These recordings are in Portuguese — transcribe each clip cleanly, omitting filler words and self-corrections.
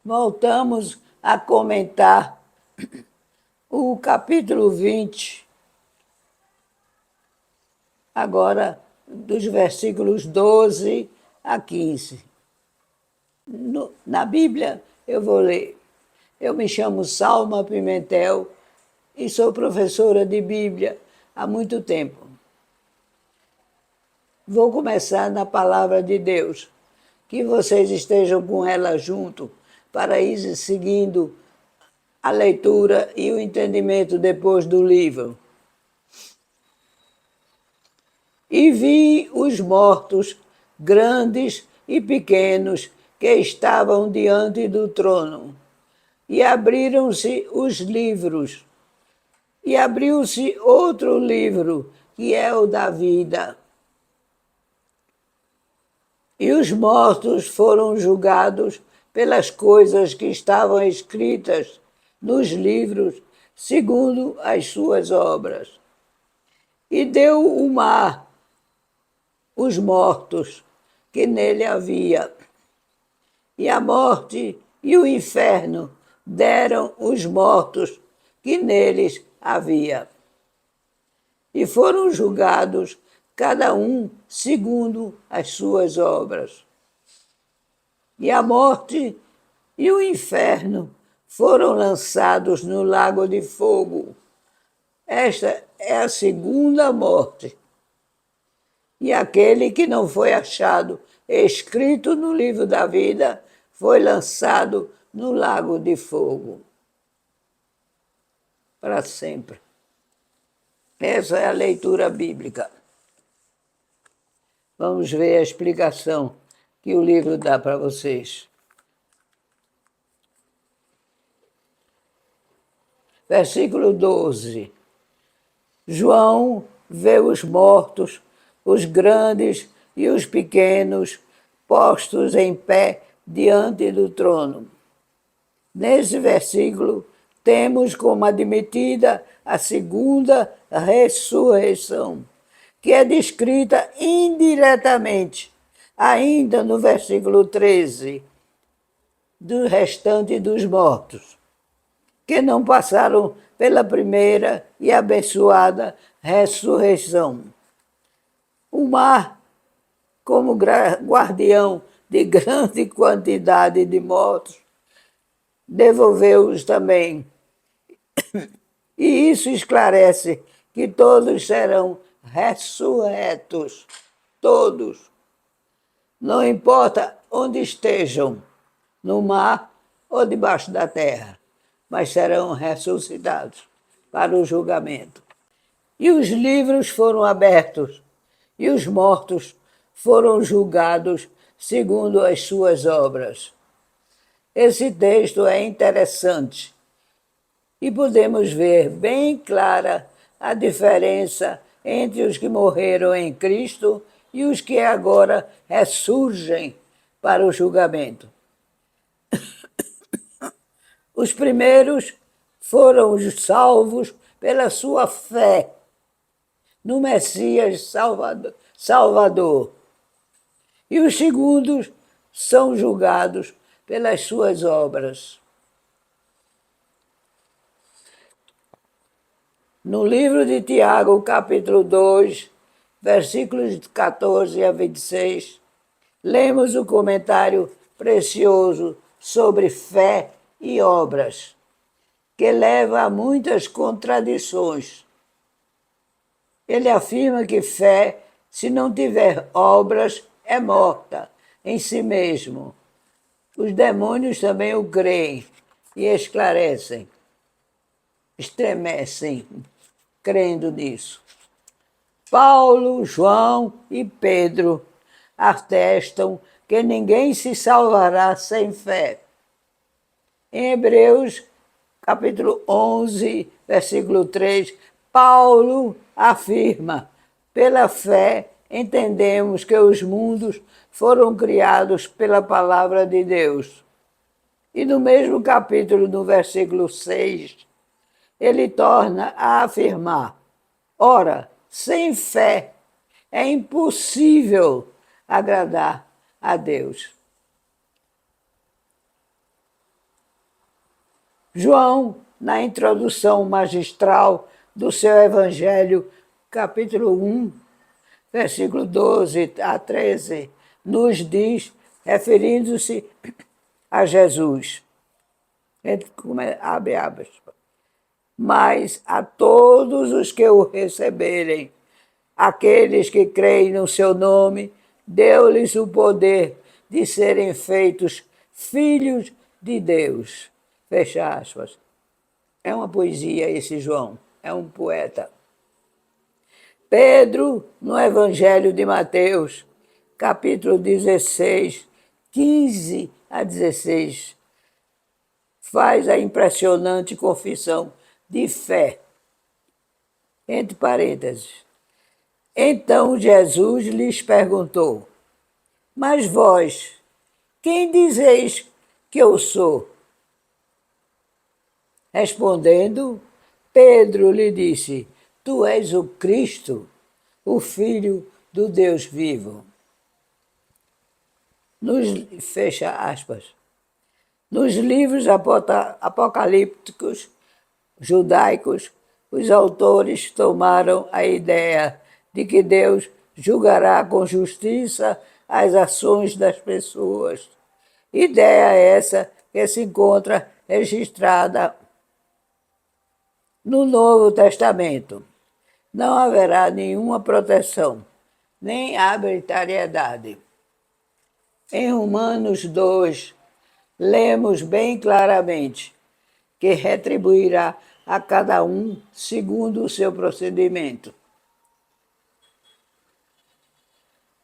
Voltamos a comentar o capítulo 20, agora dos versículos 12 a 15. Na Bíblia, eu vou ler. Eu me chamo Salma Pimentel e sou professora de Bíblia há muito tempo. Vou começar na palavra de Deus, que vocês estejam com ela junto para ir seguindo a leitura e o entendimento depois do livro. E vi os mortos, grandes e pequenos, que estavam diante do trono. E abriram-se os livros. E abriu-se outro livro, que é o da vida. E os mortos foram julgados pelas coisas que estavam escritas nos livros, segundo as suas obras. E deu o mar os mortos que nele havia. E a morte e o inferno deram os mortos que neles havia. E foram julgados, cada um segundo as suas obras. E a morte e o inferno foram lançados no lago de fogo. Esta é a segunda morte. E aquele que não foi achado escrito no livro da vida foi lançado no lago de fogo. Para sempre. Essa é a leitura bíblica. Vamos ver a explicação que o livro dá para vocês. Versículo 12. João vê os mortos, os grandes e os pequenos, postos em pé diante do trono. Nesse versículo, temos como admitida a segunda ressurreição, que é descrita indiretamente, ainda no versículo 13, do restante dos mortos, que não passaram pela primeira e abençoada ressurreição. O mar, como guardião de grande quantidade de mortos, devolveu-os também. E isso esclarece que todos serão ressurretos. Todos. Não importa onde estejam, no mar ou debaixo da terra, mas serão ressuscitados para o julgamento. E os livros foram abertos, e os mortos foram julgados segundo as suas obras. Esse texto é interessante e podemos ver bem clara a diferença entre os que morreram em Cristo e os que agora ressurgem para o julgamento. Os primeiros foram os salvos pela sua fé no Messias Salvador. E os segundos são julgados pelas suas obras. No livro de Tiago, capítulo 2, versículos de 14 a 26, lemos o comentário precioso sobre fé e obras, que leva a muitas contradições. Ele afirma que fé, se não tiver obras, é morta em si mesmo. Os demônios também o creem e esclarecem, estremecem, crendo nisso. Paulo, João e Pedro atestam que ninguém se salvará sem fé. Em Hebreus, capítulo 11, versículo 3, Paulo afirma: pela fé entendemos que os mundos foram criados pela palavra de Deus. E no mesmo capítulo, no versículo 6, ele torna a afirmar: ora, sem fé é impossível agradar a Deus. João, na introdução magistral do seu Evangelho, capítulo 1, versículo 12 a 13, nos diz, referindo-se a Jesus, abre aspas, mas a todos os que o receberem, aqueles que creem no seu nome, deu-lhes o poder de serem feitos filhos de Deus. Fecha aspas. É uma poesia esse João, é um poeta. Pedro, no Evangelho de Mateus, capítulo 16, 15 a 16, faz a impressionante confissão de fé. Entre parênteses. Então Jesus lhes perguntou: mas vós, quem dizeis que eu sou? Respondendo, Pedro lhe disse: tu és o Cristo, o Filho do Deus vivo. Fecha aspas. Nos livros apocalípticos judaicos, os autores tomaram a ideia de que Deus julgará com justiça as ações das pessoas. Ideia essa que se encontra registrada no Novo Testamento. Não haverá nenhuma proteção, nem arbitrariedade. Em Romanos 2, lemos bem claramente que retribuirá a cada um segundo o seu procedimento.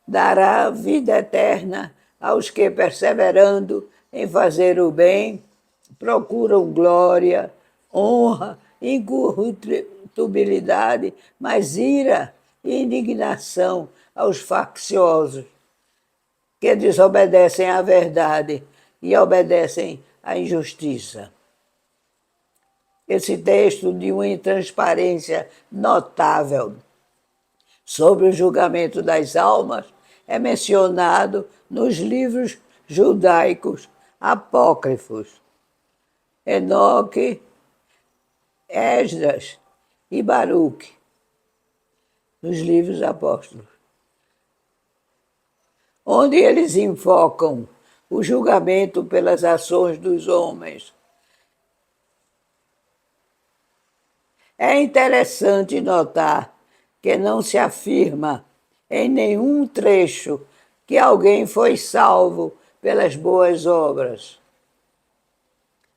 Dará vida eterna aos que, perseverando em fazer o bem, procuram glória, honra, incorruptibilidade, mas ira e indignação aos facciosos, que desobedecem à verdade e obedecem à injustiça. Esse texto, de uma intransparência notável sobre o julgamento das almas, é mencionado nos livros judaicos apócrifos Enoque, Esdras e Baruque, nos livros apóstolos, onde eles invocam o julgamento pelas ações dos homens. É interessante notar que não se afirma em nenhum trecho que alguém foi salvo pelas boas obras,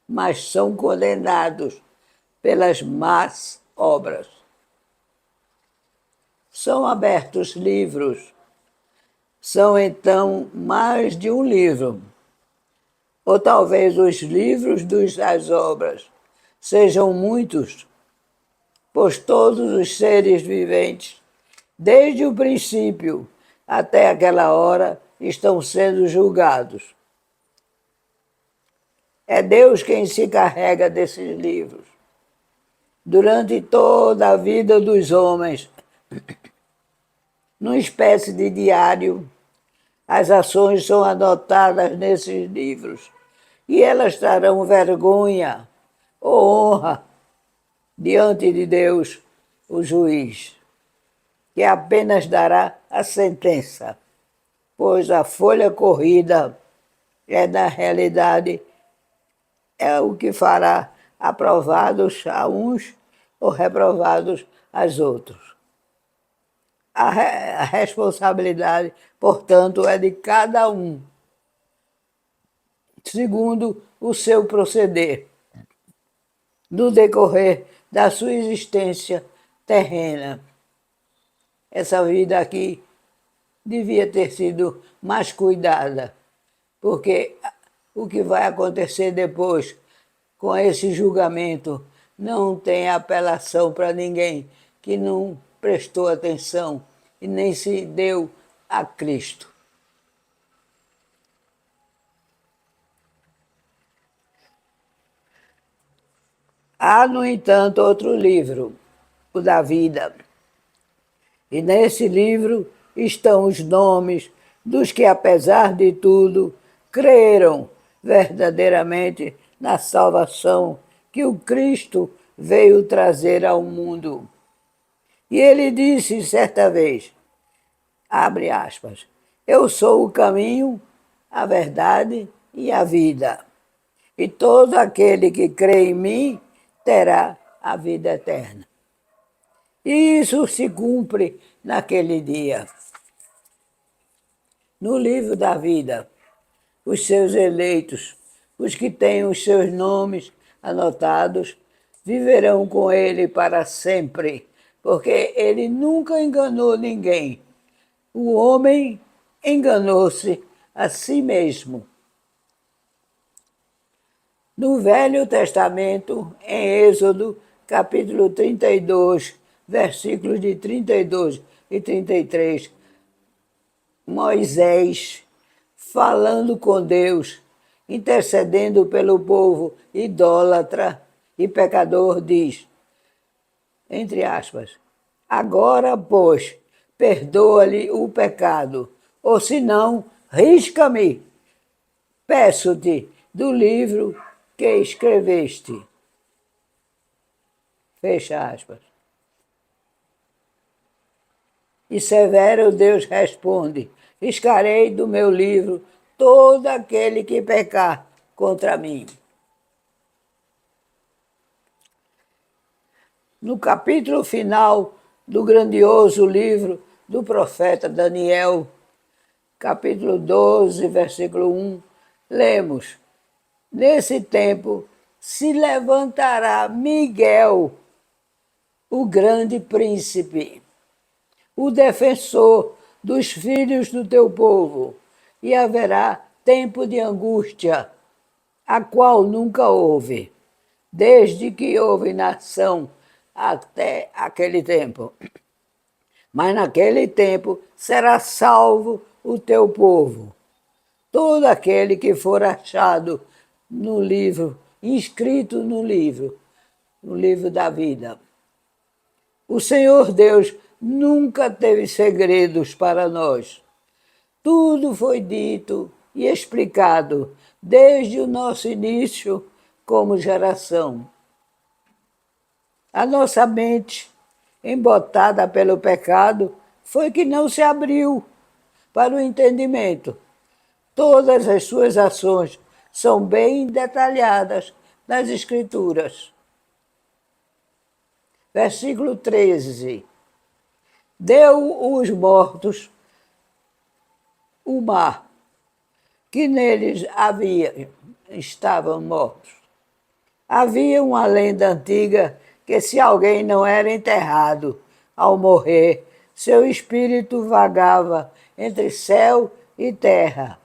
mas são condenados pelas más obras. São abertos livros. São, então, mais de um livro. Ou talvez os livros das obras sejam muitos, pois todos os seres viventes, desde o princípio até aquela hora, estão sendo julgados. É Deus quem se carrega desses livros. Durante toda a vida dos homens, numa espécie de diário, as ações são anotadas nesses livros e elas trarão vergonha ou honra diante de Deus, o juiz, que apenas dará a sentença, pois a folha corrida na realidade, é o que fará aprovados a uns ou reprovados aos outros. A responsabilidade, portanto, é de cada um, segundo o seu proceder, no decorrer da sua existência terrena. Essa vida aqui devia ter sido mais cuidada, porque o que vai acontecer depois com esse julgamento não tem apelação para ninguém que não prestou atenção e nem se deu a Cristo. Há, no entanto, outro livro, o da vida. E nesse livro estão os nomes dos que, apesar de tudo, creram verdadeiramente na salvação que o Cristo veio trazer ao mundo. E ele disse certa vez, abre aspas, eu sou o caminho, a verdade e a vida. E todo aquele que crê em mim terá a vida eterna. E isso se cumpre naquele dia. No livro da vida, os seus eleitos, os que têm os seus nomes anotados, viverão com ele para sempre, porque ele nunca enganou ninguém. O homem enganou-se a si mesmo. No Velho Testamento, em Êxodo, capítulo 32, versículos de 32 e 33, Moisés, falando com Deus, intercedendo pelo povo idólatra e pecador, diz, entre aspas, agora, pois, perdoa-lhe o pecado, ou senão, risca-me, peço-te, do livro que escreveste. Fecha aspas. E severo Deus responde, riscarei do meu livro todo aquele que pecar contra mim. No capítulo final do grandioso livro do profeta Daniel, capítulo 12, versículo 1, lemos, nesse tempo se levantará Miguel, o grande príncipe, o defensor dos filhos do teu povo, e haverá tempo de angústia, a qual nunca houve, desde que houve nação até aquele tempo. Mas naquele tempo será salvo o teu povo, todo aquele que for achado no livro, inscrito no livro da vida. O Senhor Deus nunca teve segredos para nós. Tudo foi dito e explicado desde o nosso início como geração. A nossa mente, embotada pelo pecado, foi que não se abriu para o entendimento. Todas as suas ações são bem detalhadas nas Escrituras. Versículo 13. Deu os mortos o mar, que neles estavam mortos. Havia uma lenda antiga que se alguém não era enterrado ao morrer, seu espírito vagava entre céu e terra.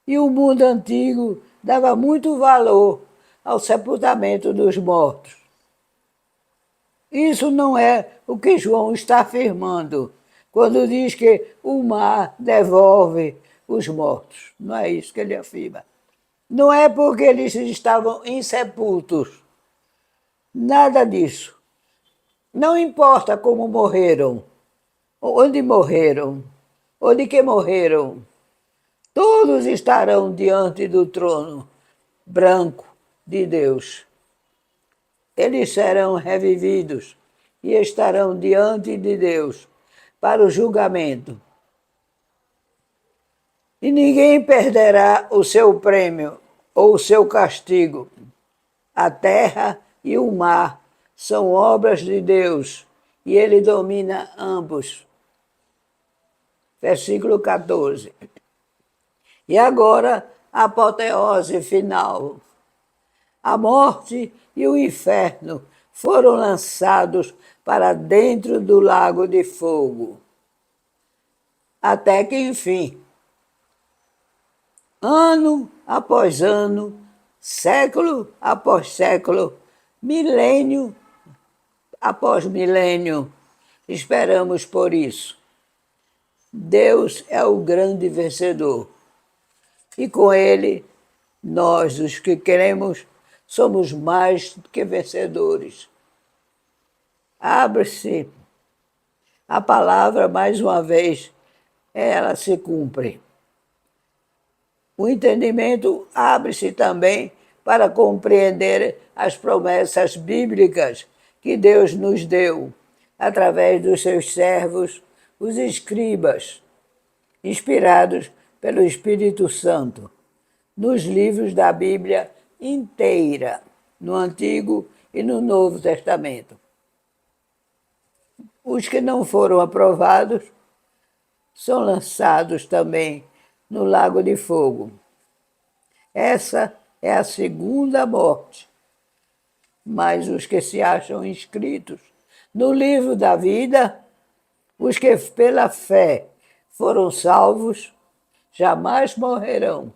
E o mundo antigo dava muito valor ao sepultamento dos mortos. Isso não é o que João está afirmando quando diz que o mar devolve os mortos. Não é isso que ele afirma. Não é porque eles estavam insepultos. Nada disso. Não importa como morreram, onde morreram, ou de que morreram. Todos estarão diante do trono branco de Deus. Eles serão revividos e estarão diante de Deus para o julgamento. E ninguém perderá o seu prêmio ou o seu castigo. A terra e o mar são obras de Deus e ele domina ambos. Versículo 14. E agora a apoteose final. A morte e o inferno foram lançados para dentro do lago de fogo. Até que, enfim, ano após ano, século após século, milênio após milênio, esperamos por isso. Deus é o grande vencedor. E com ele, nós, os que queremos, somos mais do que vencedores. Abre-se a palavra mais uma vez, ela se cumpre. O entendimento abre-se também para compreender as promessas bíblicas que Deus nos deu, através dos seus servos, os escribas, inspirados pelo Espírito Santo, nos livros da Bíblia inteira, no Antigo e no Novo Testamento. Os que não foram aprovados são lançados também no lago de fogo. Essa é a segunda morte. Mas os que se acham inscritos no livro da vida, os que pela fé foram salvos, jamais morrerão,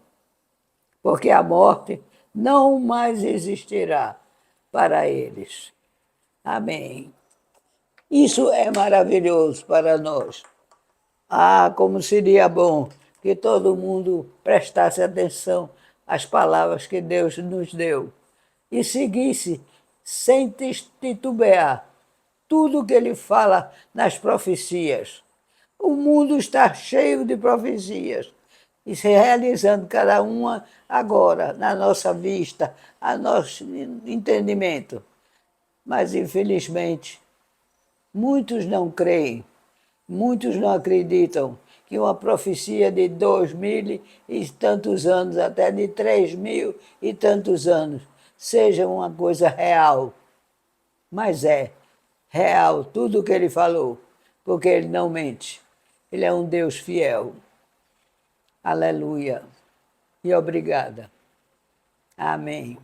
porque a morte não mais existirá para eles. Amém. Isso é maravilhoso para nós. Ah, como seria bom que todo mundo prestasse atenção às palavras que Deus nos deu e seguisse sem titubear tudo o que Ele fala nas profecias. O mundo está cheio de profecias e se realizando cada uma agora, na nossa vista, a nosso entendimento. Mas, infelizmente, muitos não creem, muitos não acreditam que uma profecia de 2000 e tantos anos, até de 3000 e tantos anos, seja uma coisa real. Mas é real tudo o que ele falou, porque ele não mente. Ele é um Deus fiel. Aleluia. E obrigada. Amém.